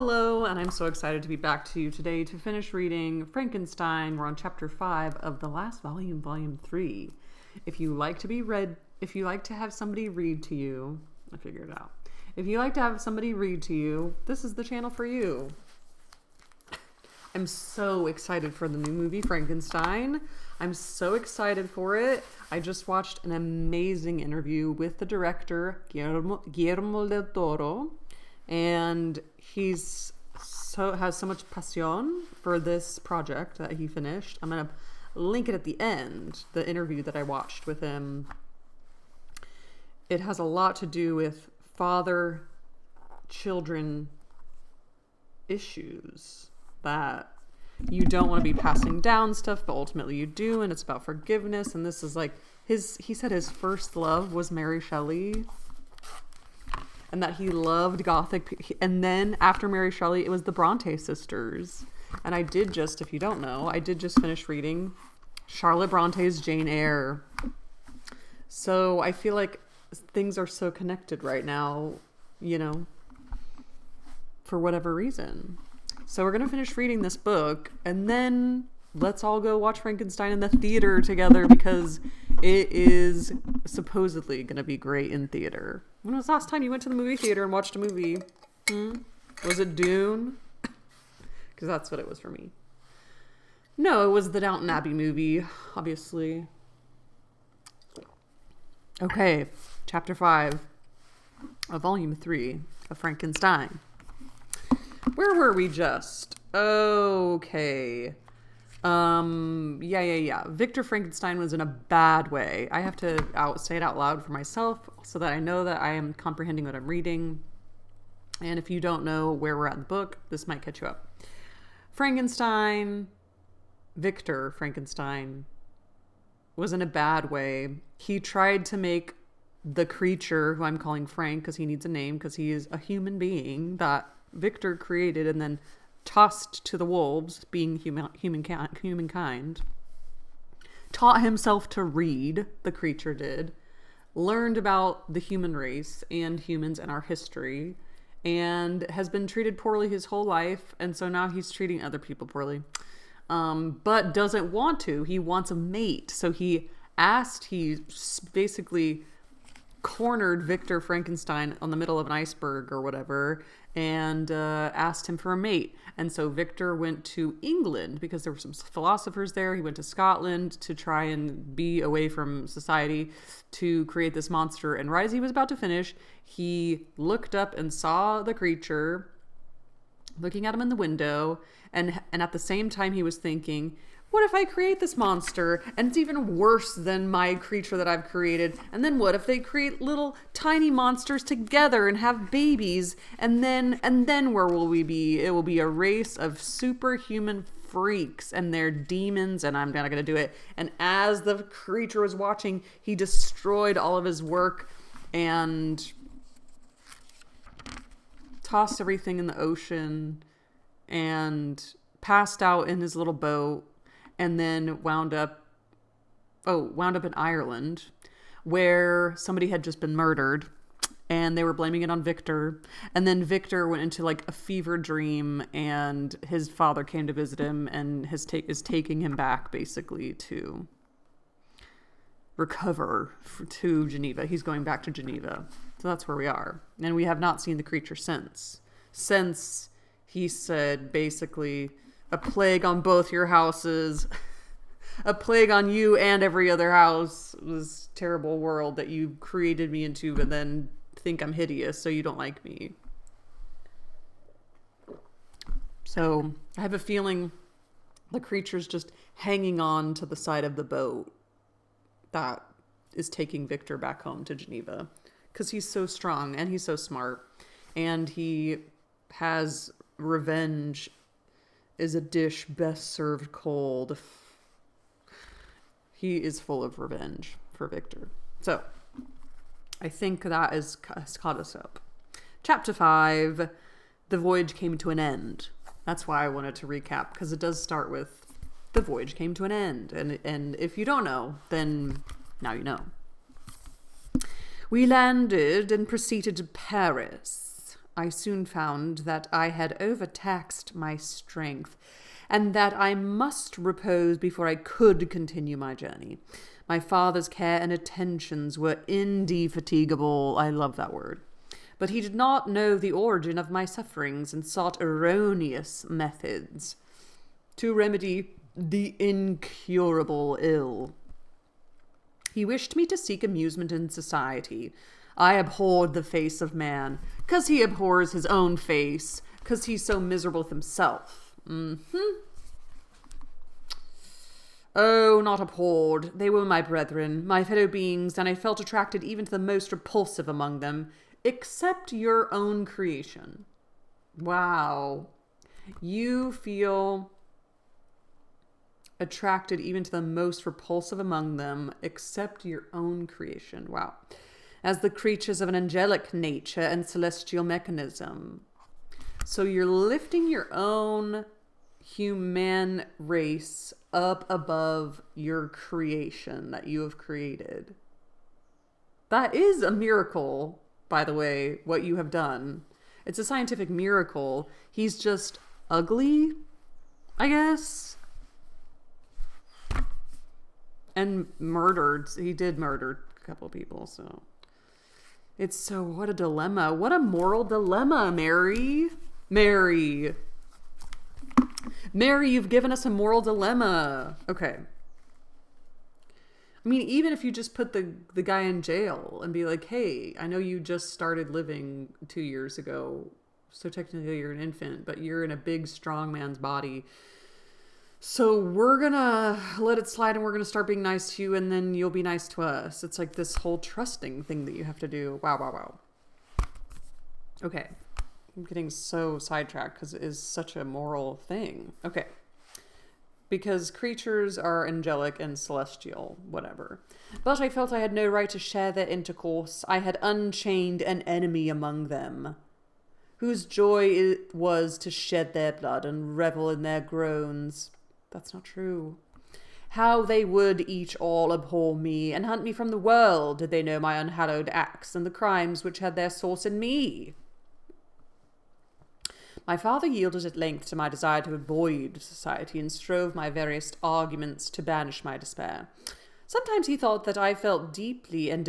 Hello, and I'm so excited to be back to you today to finish reading Frankenstein. We're on chapter 5 of the last volume, volume 3. If you like to have somebody read to you, I figured it out. If you like to have somebody read to you, this is the channel for you. I'm so excited for the new movie, Frankenstein. I'm so excited for it. I just watched an amazing interview with the director, Guillermo del Toro. And has so much passion for this project that he finished. I'm going to link it at the end, the interview that I watched with him. It has a lot to do with father-children issues that you don't want to be passing down stuff, but ultimately you do, and it's about forgiveness. And this is like he said his first love was Mary Shelley. And that he loved Gothic. And then after Mary Shelley, it was the Bronte sisters. And if you don't know, I did just finish reading Charlotte Bronte's Jane Eyre. So I feel like things are so connected right now, for whatever reason. So we're going to finish reading this book, and then let's all go watch Frankenstein in the theater together, because it is supposedly going to be great in theater. When was the last time you went to the movie theater and watched a movie? Was it Dune? Because that's what it was for me. No, it was the Downton Abbey movie, obviously. Okay, chapter 5 of volume 3 of Frankenstein. Where were we just? Okay. Yeah. Victor Frankenstein was in a bad way. I have to say it out loud for myself so that I know that I am comprehending what I'm reading. And if you don't know where we're at in the book, this might catch you up. Victor Frankenstein was in a bad way. He tried to make the creature, who I'm calling Frank because he needs a name, because he is a human being that Victor created and then tossed to the wolves, being humankind, taught himself to read, the creature did, learned about the human race and humans and our history, and has been treated poorly his whole life, and so now he's treating other people poorly, but doesn't want to. He wants a mate, so he basically cornered Victor Frankenstein on the middle of an iceberg or whatever, and asked him for a mate. And so Victor went to England because there were some philosophers there. He went to Scotland to try and be away from society to create this monster. And right as he was about to finish, he looked up and saw the creature looking at him in the window. And at the same time, he was thinking, what if I create this monster and it's even worse than my creature that I've created? And then what if they create little tiny monsters together and have babies? And then where will we be? It will be a race of superhuman freaks and they're demons, and I'm not going to do it. And as the creature was watching, he destroyed all of his work and tossed everything in the ocean and passed out in his little boat. And then wound up in Ireland, where somebody had just been murdered, and they were blaming it on Victor. And then Victor went into like a fever dream, and his father came to visit him, and is taking him back basically to recover to Geneva. He's going back to Geneva, so that's where we are. And we have not seen the creature since he said basically, a plague on both your houses, a plague on you and every other house, this terrible world that you created me into, but then think I'm hideous, so you don't like me. So I have a feeling the creature's just hanging on to the side of the boat that is taking Victor back home to Geneva, because he's so strong and he's so smart, and he has revenge is a dish best served cold. He is full of revenge for Victor. So I think that has caught us up. Chapter 5, the voyage came to an end. That's why I wanted to recap, because it does start with the voyage came to an end. And if you don't know, then now you know. We landed and proceeded to Paris. I soon found that I had overtaxed my strength, and that I must repose before I could continue my journey. My father's care and attentions were indefatigable. I love that word. But he did not know the origin of my sufferings and sought erroneous methods to remedy the incurable ill. He wished me to seek amusement in society. I abhorred the face of man, 'cause he abhors his own face, 'cause he's so miserable with himself. Oh, not abhorred. They were my brethren, my fellow beings, and I felt attracted even to the most repulsive among them, except your own creation. Wow. You feel attracted even to the most repulsive among them, except your own creation. Wow. As the creatures of an angelic nature and celestial mechanism. So you're lifting your own human race up above your creation that you have created. That is a miracle, by the way, what you have done. It's a scientific miracle. He's just ugly, I guess. And murdered. He did murder a couple of people, so. It's so, what a dilemma. What a moral dilemma, Mary. Mary, you've given us a moral dilemma. Okay. I mean, even if you just put the guy in jail and be like, hey, I know you just started living 2 years ago, so technically you're an infant, but you're in a big, strong man's body. So we're going to let it slide and we're going to start being nice to you and then you'll be nice to us. It's like this whole trusting thing that you have to do. Wow. Okay. I'm getting so sidetracked because it is such a moral thing. Okay. Because creatures are angelic and celestial, whatever. But I felt I had no right to share their intercourse. I had unchained an enemy among them, whose joy it was to shed their blood and revel in their groans. That's not true. How they would each all abhor me and hunt me from the world, did they know my unhallowed acts and the crimes which had their source in me. My father yielded at length to my desire to avoid society and strove my various arguments to banish my despair. Sometimes he thought that I felt deeply the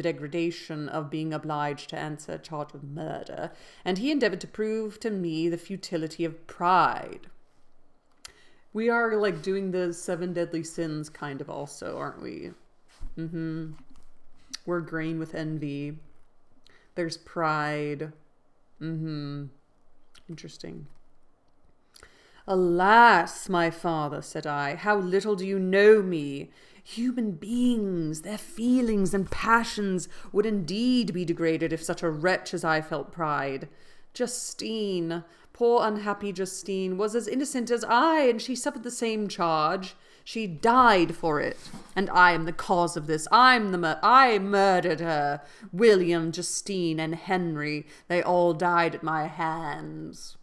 degradation of being obliged to answer a charge of murder, and he endeavored to prove to me the futility of pride. We are like doing the 7 deadly sins kind of also, aren't we? We're green with envy. There's pride. Interesting. Alas, my father, said I, how little do you know me. Human beings, their feelings and passions would indeed be degraded if such a wretch as I felt pride. Justine, poor unhappy Justine, was as innocent as I, and she suffered the same charge. She died for it, and I am the cause of this. I murdered her. William, Justine, and Henry, they all died at my hands.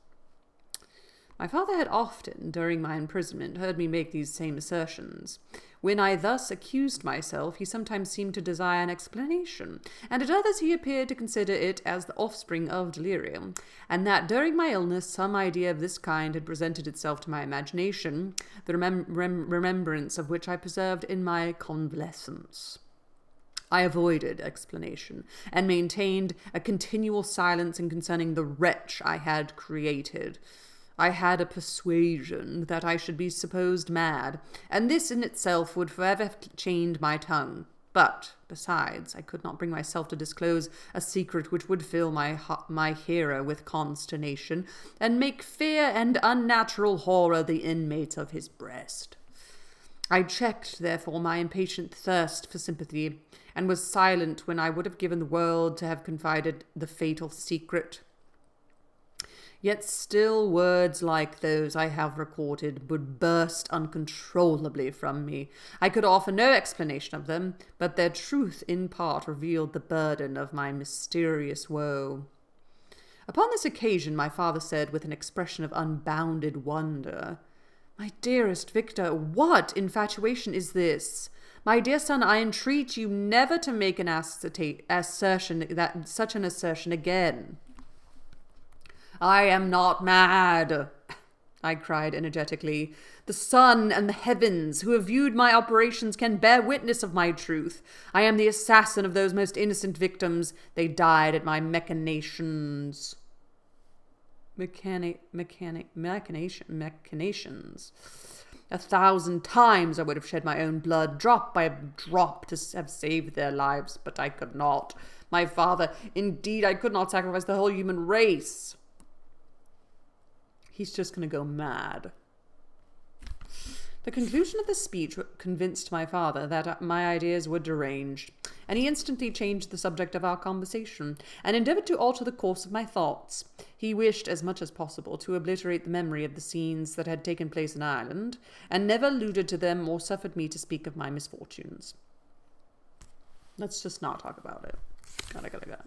My father had often, during my imprisonment, heard me make these same assertions. When I thus accused myself, he sometimes seemed to desire an explanation, and at others he appeared to consider it as the offspring of delirium, and that during my illness some idea of this kind had presented itself to my imagination, the remembrance of which I preserved in my convalescence. I avoided explanation, and maintained a continual silence concerning the wretch I had created. I had a persuasion that I should be supposed mad, and this in itself would forever have chained my tongue. But, besides, I could not bring myself to disclose a secret which would fill my hearer with consternation, and make fear and unnatural horror the inmates of his breast. I checked, therefore, my impatient thirst for sympathy, and was silent when I would have given the world to have confided the fatal secret. Yet still words like those I have recorded would burst uncontrollably from me. I could offer no explanation of them, but their truth in part revealed the burden of my mysterious woe. Upon this occasion my father said with an expression of unbounded wonder, "My dearest Victor, what infatuation is this? My dear son, I entreat you never to make an such an assertion again. I am not mad, I cried energetically. The sun and the heavens, who have viewed my operations, can bear witness of my truth. I am the assassin of those most innocent victims. They died at my machinations. Machinations. 1,000 times I would have shed my own blood, drop by drop, to have saved their lives, but I could not. My father, indeed, I could not sacrifice the whole human race. He's just going to go mad. The conclusion of the speech convinced my father that my ideas were deranged, and he instantly changed the subject of our conversation, and endeavoured to alter the course of my thoughts. He wished, as much as possible, to obliterate the memory of the scenes that had taken place in Ireland, and never alluded to them or suffered me to speak of my misfortunes. Let's just not talk about it. Gotta.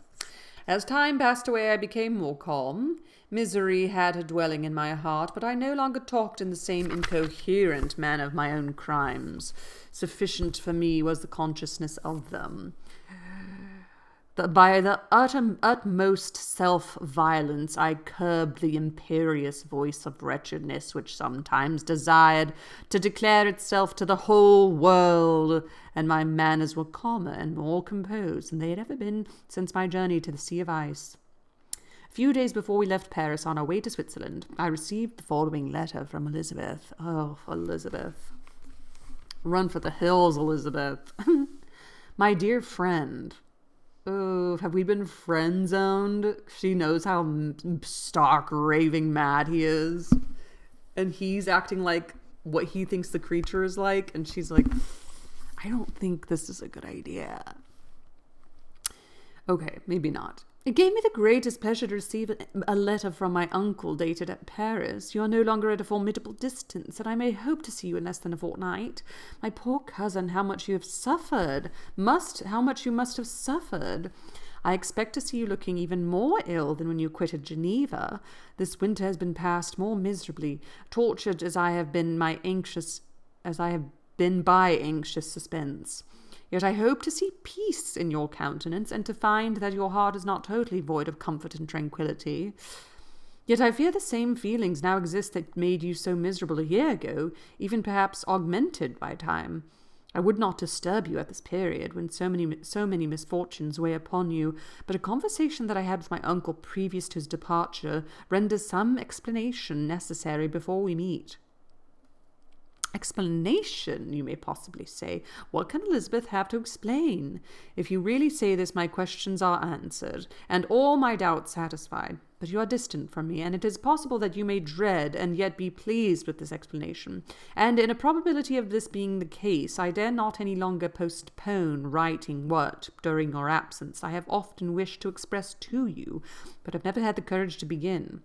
As time passed away, I became more calm. Misery had a dwelling in my heart, but I no longer talked in the same incoherent manner of my own crimes. Sufficient for me was the consciousness of them. By the utmost self-violence, I curbed the imperious voice of wretchedness, which sometimes desired to declare itself to the whole world, and my manners were calmer and more composed than they had ever been since my journey to the Sea of Ice. A few days before we left Paris on our way to Switzerland, I received the following letter from Elizabeth. Oh, Elizabeth. Run for the hills, Elizabeth. My dear friend. Oh, have we been friend-zoned? She knows how stark, raving mad he is. And he's acting like what he thinks the creature is like. And she's like, I don't think this is a good idea. Okay, maybe not. It gave me the greatest pleasure to receive a letter from my uncle dated at Paris. You are no longer at a formidable distance, and I may hope to see you in less than a fortnight. My poor cousin, how much you have suffered. How much you must have suffered. I expect to see you looking even more ill than when you quitted Geneva. This winter has been passed more miserably, tortured as I have been by anxious suspense. Yet I hope to see peace in your countenance, and to find that your heart is not totally void of comfort and tranquillity. Yet I fear the same feelings now exist that made you so miserable a year ago, even perhaps augmented by time. I would not disturb you at this period, when so many misfortunes weigh upon you, but a conversation that I had with my uncle previous to his departure renders some explanation necessary before we meet. Explanation, you may possibly say. What can Elizabeth have to explain? If you really say this, my questions are answered, and all my doubts satisfied. But you are distant from me, and it is possible that you may dread and yet be pleased with this explanation. And in a probability of this being the case, I dare not any longer postpone writing what, during your absence, I have often wished to express to you, but have never had the courage to begin.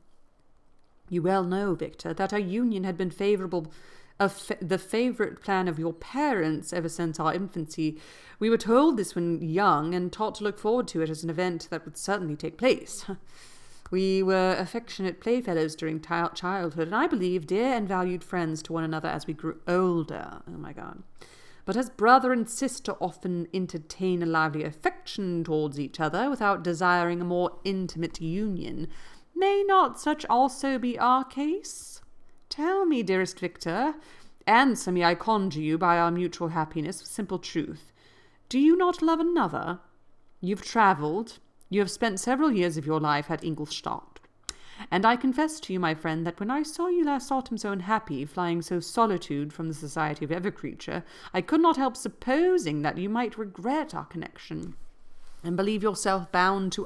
You well know, Victor, that our union had been the favourite plan of your parents ever since our infancy. We were told this when young, and taught to look forward to it as an event that would certainly take place. We were affectionate playfellows during childhood, and I believe dear and valued friends to one another as we grew older. Oh my God. But as brother and sister often entertain a lively affection towards each other without desiring a more intimate union, may not such also be our case? Tell me, dearest Victor, answer me, I conjure you, by our mutual happiness, with simple truth. Do you not love another? You've travelled. You have spent several years of your life at Ingolstadt. And I confess to you, my friend, that when I saw you last autumn so unhappy, flying so solitude from the society of every creature, I could not help supposing that you might regret our connection, and believe yourself bound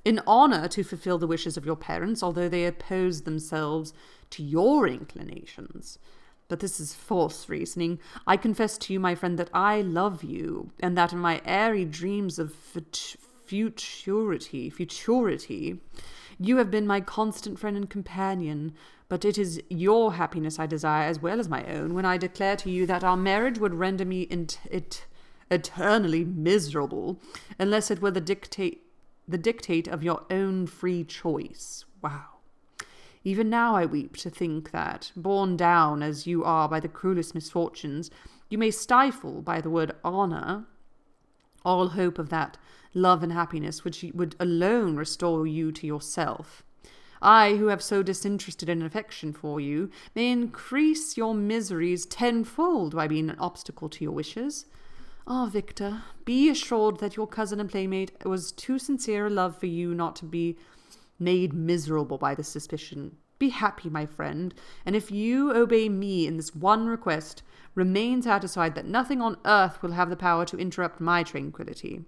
in honour to fulfill the wishes of your parents, although they oppose themselves to your inclinations. But this is false reasoning. I confess to you, my friend, that I love you, and that in my airy dreams of futurity, you have been my constant friend and companion. But it is your happiness I desire as well as my own, when I declare to you that our marriage would render me eternally miserable, unless it were the dictate of your own free choice. Wow. Even now I weep to think that, borne down as you are by the cruelest misfortunes, You may stifle, by the word honour, all hope of that love and happiness which would alone restore you to yourself. I, who have so disinterested an affection for you, may increase your miseries tenfold by being an obstacle to your wishes. Ah, Victor, be assured that your cousin and playmate was too sincere a love for you not to be made miserable by this suspicion. Be happy, my friend, and if you obey me in this one request, remain satisfied that nothing on earth will have the power to interrupt my tranquillity.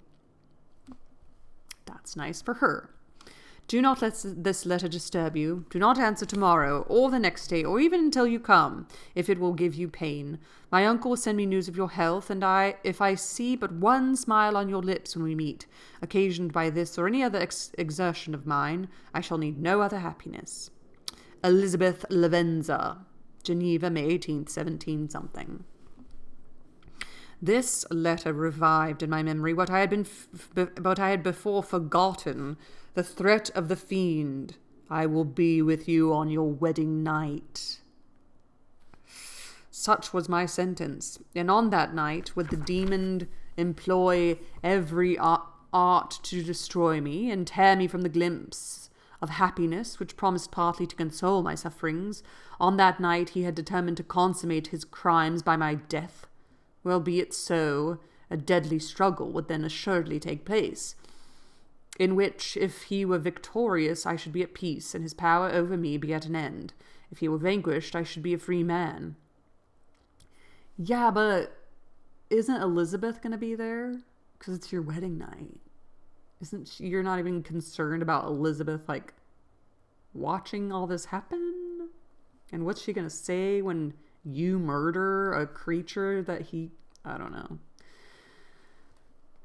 That's nice for her. Do not let this letter disturb you. Do not answer tomorrow, or the next day, or even until you come, if it will give you pain. My uncle will send me news of your health, and if I see but one smile on your lips when we meet, occasioned by this or any other exertion of mine, I shall need no other happiness. Elizabeth Lavenza, Geneva, May 18th, 17-something. This letter revived in my memory what I had before forgotten, the threat of the fiend. I will be with you on your wedding night. Such was my sentence, and on that night would the demon employ every art to destroy me and tear me from the glimpse of happiness which promised partly to console my sufferings. On that night he had determined to consummate his crimes by my death. Well, be it so, a deadly struggle would then assuredly take place, in which, if he were victorious, I should be at peace, and his power over me be at an end. If he were vanquished, I should be a free man. Yeah, but isn't Elizabeth going to be there? Because it's your wedding night. You're not even concerned about Elizabeth, like, watching all this happen? And what's she going to say when you murder a creature that I don't know.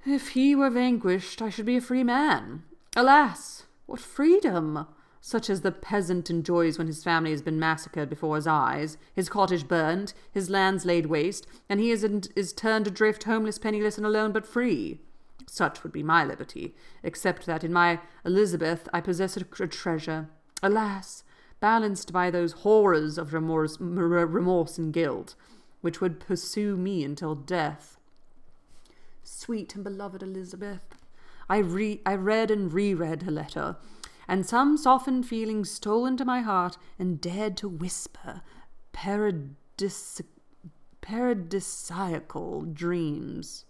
If he were vanquished, I should be a free man. Alas, what freedom! Such as the peasant enjoys when his family has been massacred before his eyes, his cottage burnt, his lands laid waste, and he is turned adrift, homeless, penniless, and alone, but free. Such would be my liberty, except that in my Elizabeth I possess a treasure. Alas, balanced by those horrors of remorse and guilt, which would pursue me until death. Sweet and beloved Elizabeth, I read and reread her letter, and some softened feelings stole into my heart and dared to whisper paradisiacal dreams.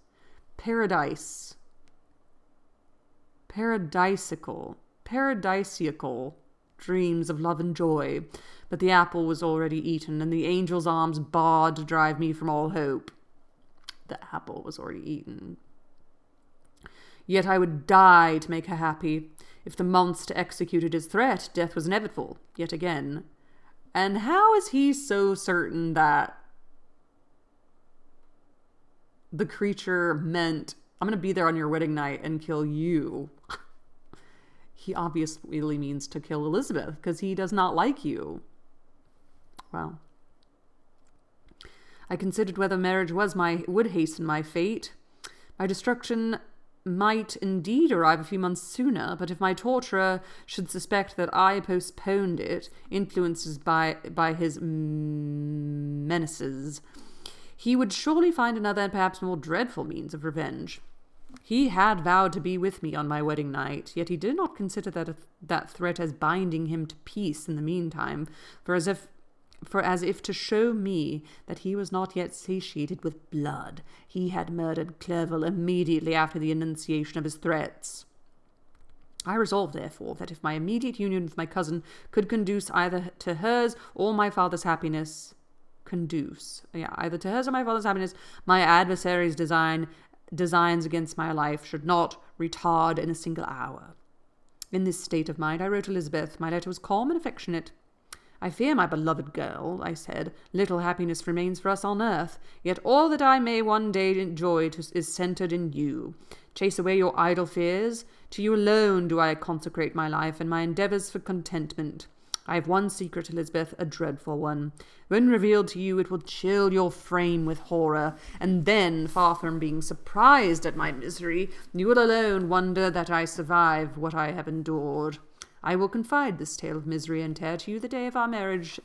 Paradisiacal dreams of love and joy, but the apple was already eaten, and the angel's arms barred to drive me from all hope. The apple was already eaten. Yet I would die to make her happy. If the monster executed his threat, death was inevitable, yet again. And how is he so certain that the creature meant, I'm going to be there on your wedding night and kill you? He obviously means to kill Elizabeth, because he does not like you. Well, I considered whether marriage would hasten my fate. My destruction might indeed arrive a few months sooner, but if my torturer should suspect that I postponed it, influenced by his menaces, he would surely find another and perhaps more dreadful means of revenge. He had vowed to be with me on my wedding night, yet he did not consider that threat as binding him to peace in the meantime, for as if to show me that he was not yet satiated with blood, he had murdered Clerval immediately after the enunciation of his threats. I resolved, therefore, that if my immediate union with my cousin could conduce either to hers or my father's happiness, my adversary's designs against my life should not retard in a single hour. In this state of mind, I wrote Elizabeth. My letter was calm and affectionate. I fear, my beloved girl, I said, little happiness remains for us on earth, yet all that I may one day enjoy is centered in you. Chase away your idle fears. To you alone do I consecrate my life and my endeavors for contentment. I have one secret, Elizabeth, a dreadful one. When revealed to you, it will chill your frame with horror, and then, far from being surprised at my misery, you will alone wonder that I survive what I have endured. I will confide this tale of misery and terror to you the day of our marriage,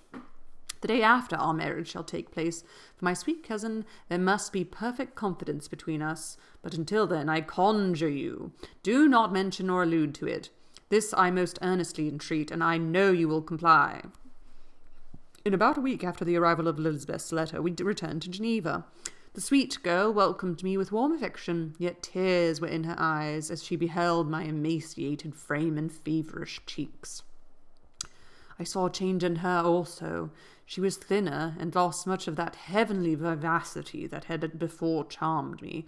The day after our marriage shall take place. For my sweet cousin, there must be perfect confidence between us. But until then, I conjure you, do not mention or allude to it. This I most earnestly entreat, and I know you will comply. In about a week after the arrival of Elizabeth's letter, we returned to Geneva. The sweet girl welcomed me with warm affection, yet tears were in her eyes as she beheld my emaciated frame and feverish cheeks. I saw a change in her also. She was thinner and lost much of that heavenly vivacity that had before charmed me.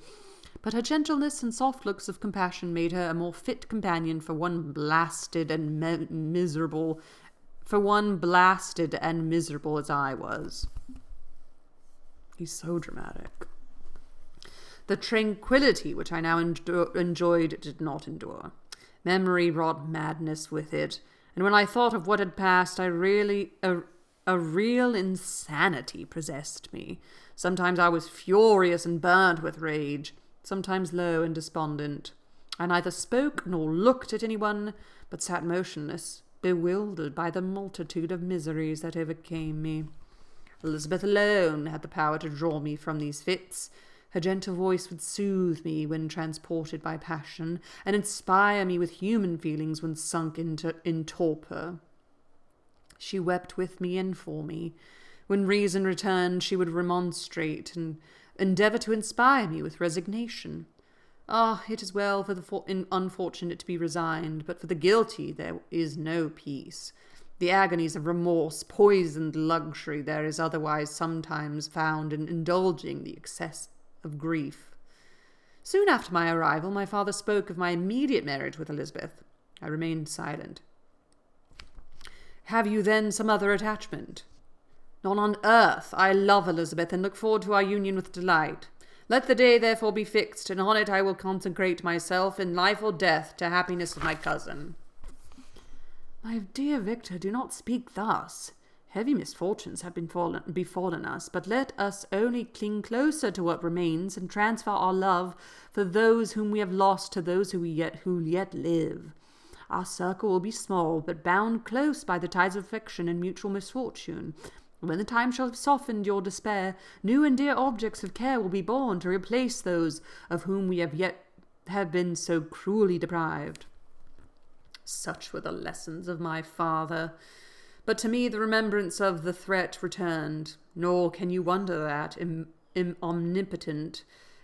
But her gentleness and soft looks of compassion made her a more fit companion for one blasted and miserable as I was. He's so dramatic. The tranquility which I now enjoyed did not endure. Memory brought madness with it, and when I thought of what had passed, a real insanity possessed me. Sometimes I was furious and burnt with rage, sometimes low and despondent. I neither spoke nor looked at anyone, but sat motionless, bewildered by the multitude of miseries that overcame me. Elizabeth alone had the power to draw me from these fits. Her gentle voice would soothe me when transported by passion, and inspire me with human feelings when sunk in torpor. She wept with me and for me. When reason returned, she would remonstrate and endeavour to inspire me with resignation. Ah, it is well for the unfortunate to be resigned, but for the guilty there is no peace. The agonies of remorse, poisoned luxury there is otherwise sometimes found in indulging the excess of grief. Soon after my arrival, my father spoke of my immediate marriage with Elizabeth. I remained silent. Have you then some other attachment? None on earth. I love Elizabeth and look forward to our union with delight. Let the day therefore be fixed, and on it I will consecrate myself in life or death to happiness of my cousin. My dear Victor, do not speak thus. Heavy misfortunes have befallen us, but let us only cling closer to what remains and transfer our love for those whom we have lost to those who yet live. Our circle will be small, but bound close by the ties of affection and mutual misfortune. When the time shall have softened your despair, new and dear objects of care will be born to replace those of whom we have been so cruelly deprived. Such were the lessons of my father. But to me the remembrance of the threat returned, nor can you wonder that, omnipotent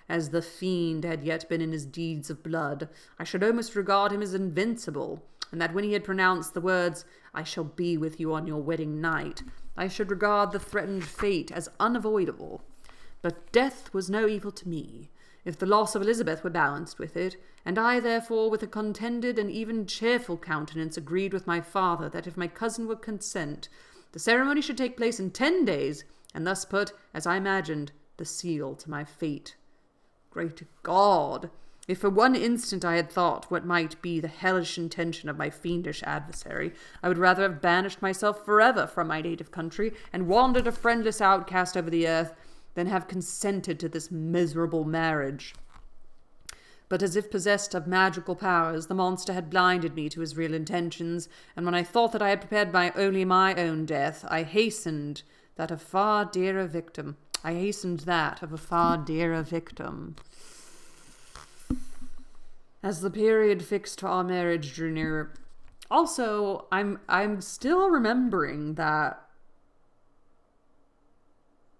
as the fiend had yet been in his deeds of blood, I should almost regard him as invincible, and that when he had pronounced the words, "I shall be with you on your wedding night," I should regard the threatened fate as unavoidable. But death was no evil to me, if the loss of Elizabeth were balanced with it, and I therefore with a contented and even cheerful countenance agreed with my father that if my cousin would consent, the ceremony should take place in 10 days, and thus put, as I imagined, the seal to my fate. Great God! If for one instant I had thought what might be the hellish intention of my fiendish adversary, I would rather have banished myself forever from my native country and wandered a friendless outcast over the earth than have consented to this miserable marriage. But as if possessed of magical powers, the monster had blinded me to his real intentions, and when I thought that I had prepared only my own death, I hastened that of a far dearer victim. As the period fixed for our marriage drew nearer. Also, I'm still remembering that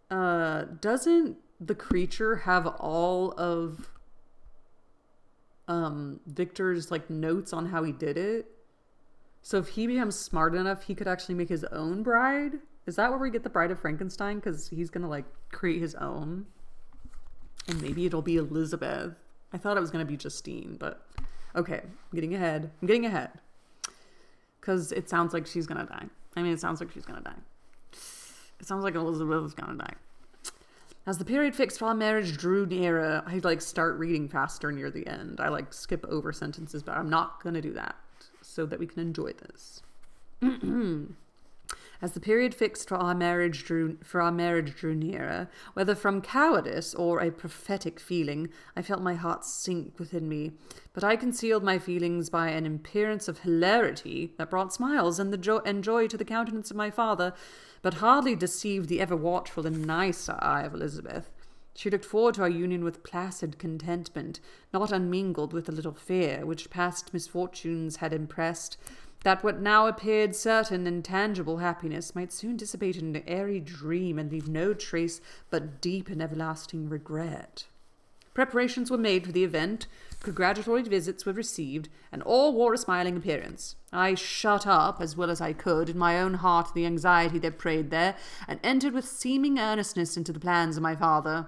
doesn't the creature have all of Victor's notes on how he did it? So if he becomes smart enough, he could actually make his own bride? Is that where we get the Bride of Frankenstein? Because he's gonna create his own, and maybe it'll be Elizabeth. I thought it was gonna be Justine, but okay, I'm getting ahead because it sounds like she's gonna die. It sounds like Elizabeth is gonna die. As the period fixed for our marriage drew nearer, I start reading faster near the end. I skip over sentences, but I'm not gonna do that so that we can enjoy this. As the period fixed for our marriage drew nearer, whether from cowardice or a prophetic feeling, I felt my heart sink within me. But I concealed my feelings by an appearance of hilarity that brought smiles and joy to the countenance of my father, but hardly deceived the ever-watchful and nicer eye of Elizabeth. She looked forward to our union with placid contentment, not unmingled with a little fear, which past misfortunes had impressed, that what now appeared certain and tangible happiness might soon dissipate in an airy dream and leave no trace but deep and everlasting regret. Preparations were made for the event, congratulatory visits were received, and all wore a smiling appearance. I shut up, as well as I could, in my own heart the anxiety that preyed there, and entered with seeming earnestness into the plans of my father,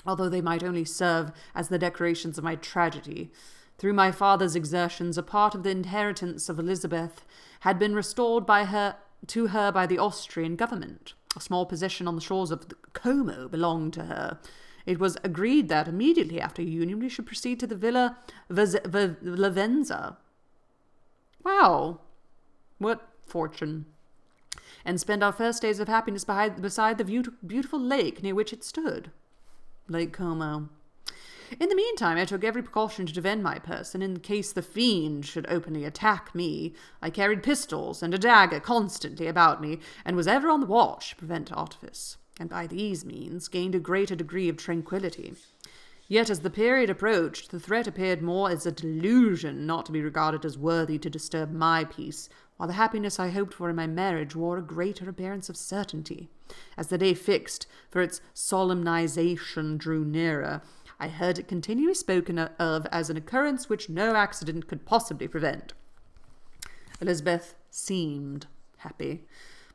although they might only serve as the decorations of my tragedy. Through my father's exertions, a part of the inheritance of Elizabeth had been restored to her by the Austrian government. A small possession on the shores of Como belonged to her. It was agreed that immediately after union we should proceed to the Villa Lavenza. Wow, what fortune! And spend our first days of happiness beside the beautiful lake near which it stood. Lake Como. In the meantime, I took every precaution to defend my person in case the fiend should openly attack me. I carried pistols and a dagger constantly about me, and was ever on the watch to prevent artifice, and by these means gained a greater degree of tranquillity. Yet as the period approached, the threat appeared more as a delusion not to be regarded as worthy to disturb my peace, while the happiness I hoped for in my marriage wore a greater appearance of certainty. As the day fixed for its solemnization drew nearer, I heard it continually spoken of as an occurrence which no accident could possibly prevent. Elizabeth seemed happy.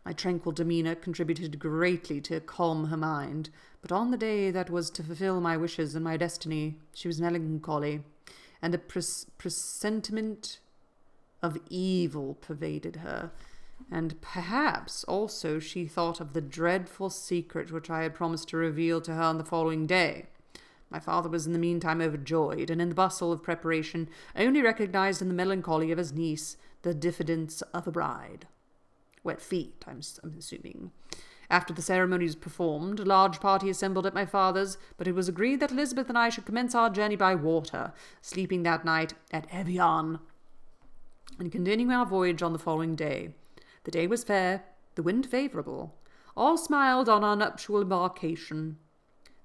My tranquil demeanour contributed greatly to calm her mind, but on the day that was to fulfil my wishes and my destiny, she was melancholy, and a presentiment of evil pervaded her, and perhaps also she thought of the dreadful secret which I had promised to reveal to her on the following day. My father was in the meantime overjoyed, and in the bustle of preparation only recognized in the melancholy of his niece the diffidence of a bride. Wet feet, I'm assuming. After the ceremony was performed, a large party assembled at my father's, but it was agreed that Elizabeth and I should commence our journey by water, sleeping that night at Evian, and continuing our voyage on the following day. The day was fair, the wind favourable. All smiled on our nuptial embarkation.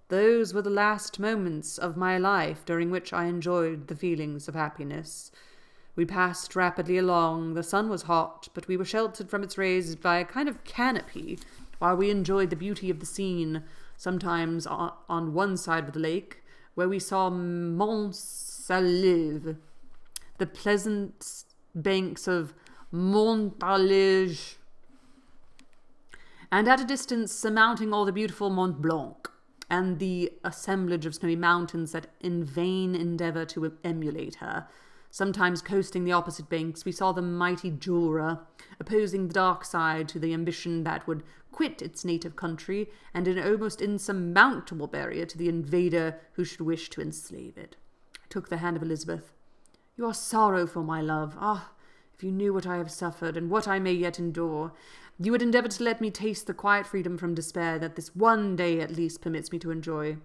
Those were the last moments of my life during which I enjoyed the feelings of happiness. We passed rapidly along. The sun was hot, but we were sheltered from its rays by a kind of canopy, while we enjoyed the beauty of the scene, sometimes on one side of the lake, where we saw Mont Saleve, the pleasant banks of Montalege, and at a distance surmounting all the beautiful Mont Blanc, and the assemblage of snowy mountains that in vain endeavour to emulate her. Sometimes coasting the opposite banks, we saw the mighty Jura, opposing the dark side to the ambition that would quit its native country, and an almost insurmountable barrier to the invader who should wish to enslave it. I took the hand of Elizabeth. "You are sorrowful, my love. Ah, if you knew what I have suffered, and what I may yet endure, you would endeavour to let me taste the quiet freedom from despair that this one day at least permits me to enjoy."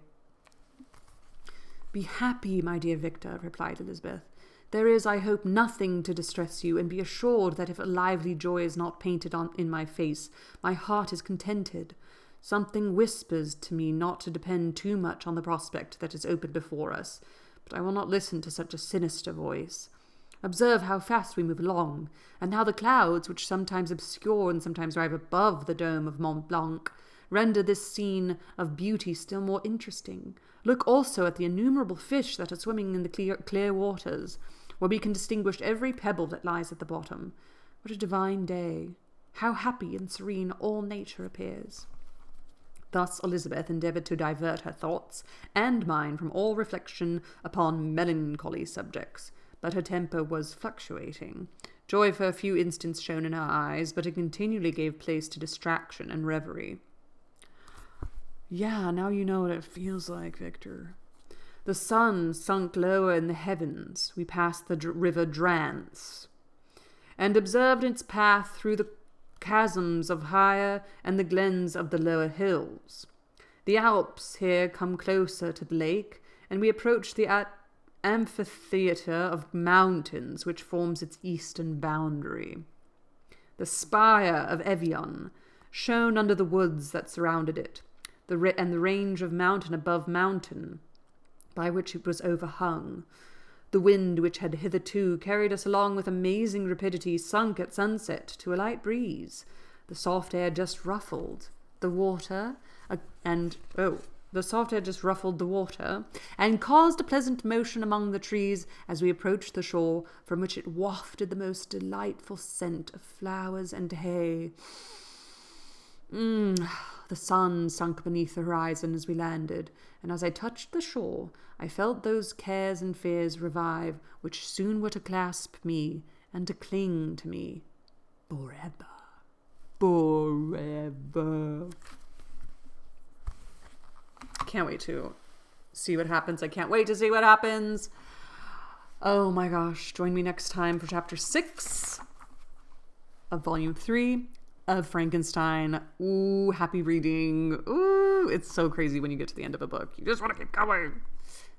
"Be happy, my dear Victor," replied Elizabeth. "There is, I hope, nothing to distress you, and be assured that if a lively joy is not painted in my face, my heart is contented. Something whispers to me not to depend too much on the prospect that is open before us, but I will not listen to such a sinister voice. Observe how fast we move along, and how the clouds, which sometimes obscure and sometimes rise above the dome of Mont Blanc, render this scene of beauty still more interesting. Look also at the innumerable fish that are swimming in the clear waters, where we can distinguish every pebble that lies at the bottom. What a divine day! How happy and serene all nature appears!" Thus Elizabeth endeavoured to divert her thoughts and mine from all reflection upon melancholy subjects, but her temper was fluctuating. Joy for a few instants shone in her eyes, but it continually gave place to distraction and reverie. "Yeah, now you know what it feels like, Victor." The sun sunk lower in the heavens. We passed the river Drance, and observed its path through the chasms of higher and the glens of the lower hills. The Alps here come closer to the lake, and we approach the amphitheatre of mountains which forms its eastern boundary. The spire of Evian shone under the woods that surrounded it, and the range of mountain above mountain by which it was overhung. The wind, which had hitherto carried us along with amazing rapidity, sunk at sunset to a light breeze. The soft air just ruffled the water, and caused a pleasant motion among the trees as we approached the shore, from which it wafted the most delightful scent of flowers and hay. The sun sunk beneath the horizon as we landed, and as I touched the shore, I felt those cares and fears revive, which soon were to clasp me and to cling to me forever. Forever. Can't wait to see what happens. I can't wait to see what happens. Oh my gosh. Join me next time for chapter 6 of volume 3 of Frankenstein. Ooh, happy reading. Ooh, it's so crazy when you get to the end of a book. You just want to keep going.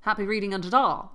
Happy reading unto all.